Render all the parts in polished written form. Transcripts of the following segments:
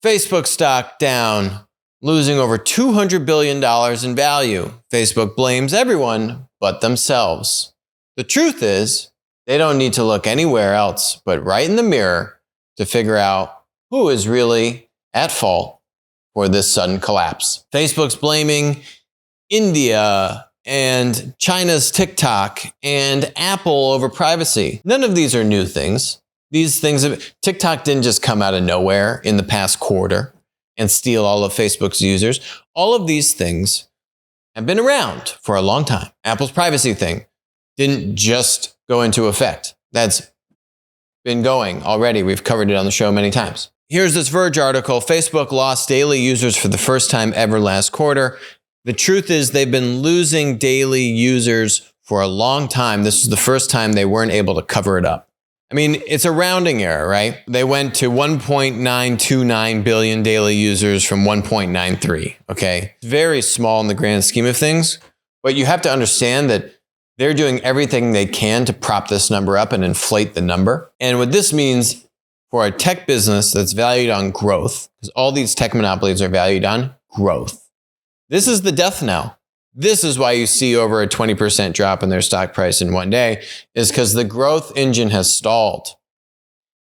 Facebook stock down, losing over $200 billion in value. Facebook blames everyone but themselves. The truth is, they don't need to look anywhere else but right in the mirror to figure out who is really at fault for this sudden collapse. Facebook's blaming India and China's TikTok and Apple over privacy. None of these are new things. These things, TikTok didn't just come out of nowhere in the past quarter and steal all of Facebook's users. All of these things have been around for a long time. Apple's privacy thing didn't just go into effect. That's been going already. We've covered it on the show many times. Here's this Verge article. Facebook lost daily users for the first time ever last quarter. The truth is they've been losing daily users for a long time. This is the first time they weren't able to cover it up. I mean, it's a rounding error, right? They went to 1.929 billion daily users from 1.93, okay? Very small in the grand scheme of things, but you have to understand that they're doing everything they can to prop this number up and inflate the number. And what this means for a tech business that's valued on growth, because all these tech monopolies are valued on growth. This is the death knell. This is why you see over a 20% drop in their stock price in one day, is because the growth engine has stalled.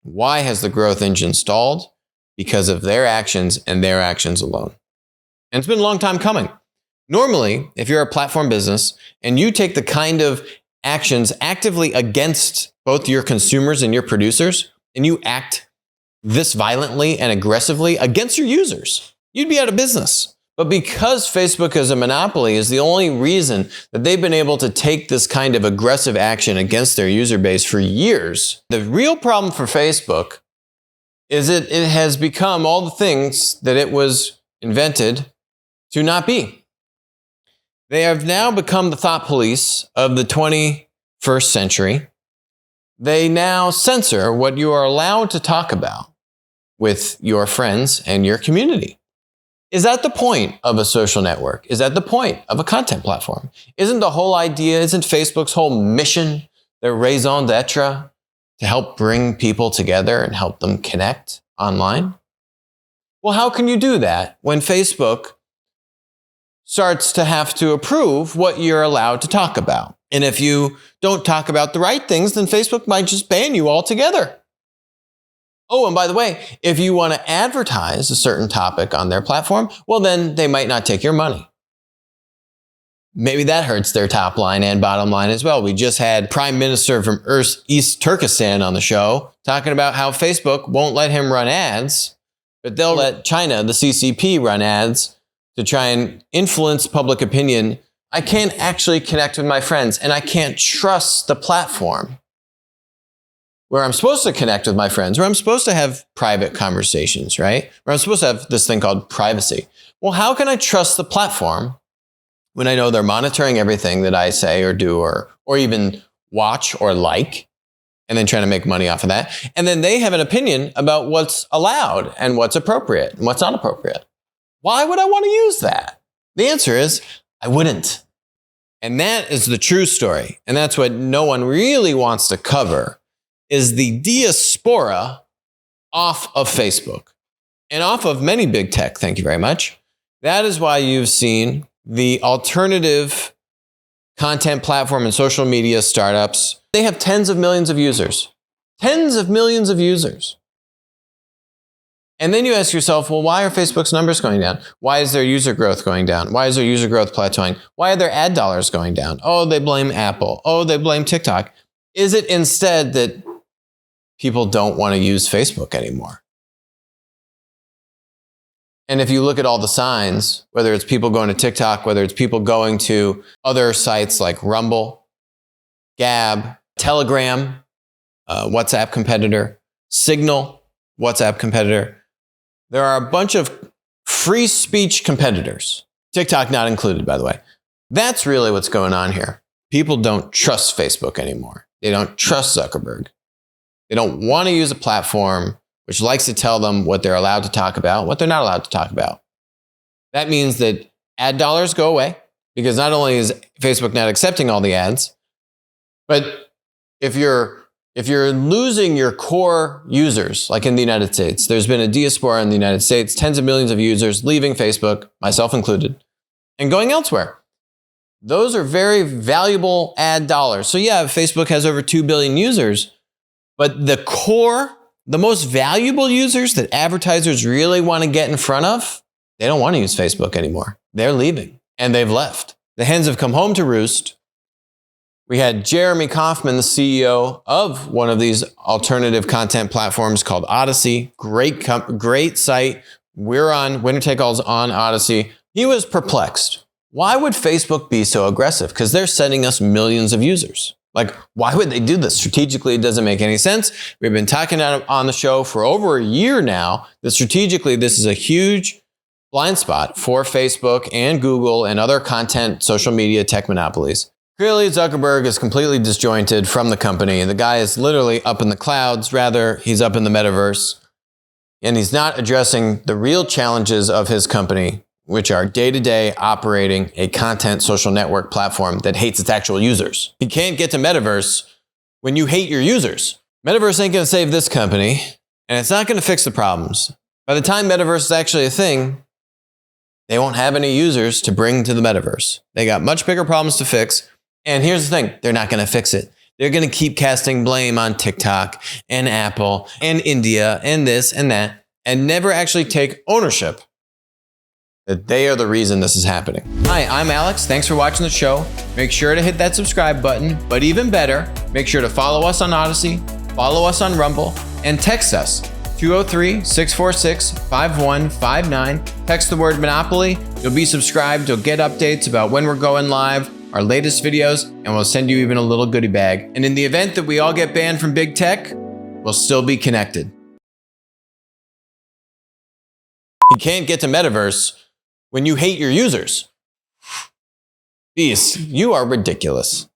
Why has the growth engine stalled? Because of their actions and their actions alone. And it's been a long time coming. Normally, if you're a platform business and you take the kind of actions actively against both your consumers and your producers, and you act this violently and aggressively against your users, you'd be out of business. But because Facebook as a monopoly is the only reason that they've been able to take this kind of aggressive action against their user base for years, the real problem for Facebook is that it has become all the things that it was invented to not be. They have now become the thought police of the 21st century. They now censor what you are allowed to talk about with your friends and your community. Is that the point of a social network? Is that the point of a content platform? Isn't the whole idea, isn't Facebook's whole mission, their raison d'etre, to help bring people together and help them connect online? Well, how can you do that when Facebook starts to have to approve what you're allowed to talk about? And if you don't talk about the right things, then Facebook might just ban you altogether. Oh, and by the way, if you want to advertise a certain topic on their platform, well, then they might not take your money. Maybe that hurts their top line and bottom line as well. We just had Prime Minister from East Turkestan on the show talking about how Facebook won't let him run ads, but they'll let China, the CCP, run ads to try and influence public opinion. I can't actually connect with my friends, and I can't trust the platform where I'm supposed to connect with my friends, where I'm supposed to have private conversations, right? Where I'm supposed to have this thing called privacy. Well, how can I trust the platform when I know they're monitoring everything that I say or do or even watch or like, and then trying to make money off of that? And then they have an opinion about what's allowed and what's appropriate and what's not appropriate. Why would I want to use that? The answer is, I wouldn't. And that is the true story. And that's what no one really wants to cover, is the diaspora off of Facebook and off of many big tech. Thank you very much. That is why you've seen the alternative content platform and social media startups. They have tens of millions of users. Tens of millions of users. And then you ask yourself, well, why are Facebook's numbers going down? Why is their user growth going down? Why is their user growth plateauing? Why are their ad dollars going down? Oh, they blame Apple. Oh, they blame TikTok. Is it instead that people don't want to use Facebook anymore? And if you look at all the signs, whether it's people going to TikTok, whether it's people going to other sites like Rumble, Gab, Telegram, WhatsApp competitor, Signal, WhatsApp competitor, there are a bunch of free speech competitors, TikTok not included, by the way. That's really what's going on here. People don't trust Facebook anymore. They don't trust Zuckerberg. They don't want to use a platform which likes to tell them what they're allowed to talk about, what they're not allowed to talk about. That means that ad dollars go away, because not only is Facebook not accepting all the ads, but if you're If you're losing your core users, like in the United States, there's been a diaspora in the United States, tens of millions of users leaving Facebook, myself included, and going elsewhere. Those are very valuable ad dollars. So yeah, Facebook has over 2 billion users, but the core, the most valuable users that advertisers really want to get in front of, they don't want to use Facebook anymore. They're leaving, and they've left. The hens have come home to roost. We had Jeremy Kauffman, the CEO of one of these alternative content platforms called Odyssey. Great site. Winner Take All's on Odyssey. He was perplexed. Why would Facebook be so aggressive? Because they're sending us millions of users. Like, why would they do this? Strategically, it doesn't make any sense. We've been talking on the show for over a year now that strategically, this is a huge blind spot for Facebook and Google and other content, social media tech monopolies. Clearly, Zuckerberg is completely disjointed from the company. The guy is literally up in the clouds. Rather, he's up in the metaverse. And he's not addressing the real challenges of his company, which are day-to-day operating a content social network platform that hates its actual users. You can't get to Metaverse when you hate your users. Metaverse ain't going to save this company, and it's not going to fix the problems. By the time Metaverse is actually a thing, they won't have any users to bring to the Metaverse. They got much bigger problems to fix. And here's the thing, they're not going to fix it. They're going to keep casting blame on TikTok and Apple and India and this and that, and never actually take ownership that they are the reason this is happening. Hi, I'm Alex. Thanks for watching the show. Make sure to hit that subscribe button, but even better, make sure to follow us on Odyssey, follow us on Rumble, and text us 203-646-5159. Text the word Monopoly. You'll be subscribed. You'll get updates about when we're going live, our latest videos, and we'll send you even a little goodie bag. And in the event that we all get banned from big tech, we'll still be connected. You can't get to Metaverse when you hate your users. Peace, you are ridiculous.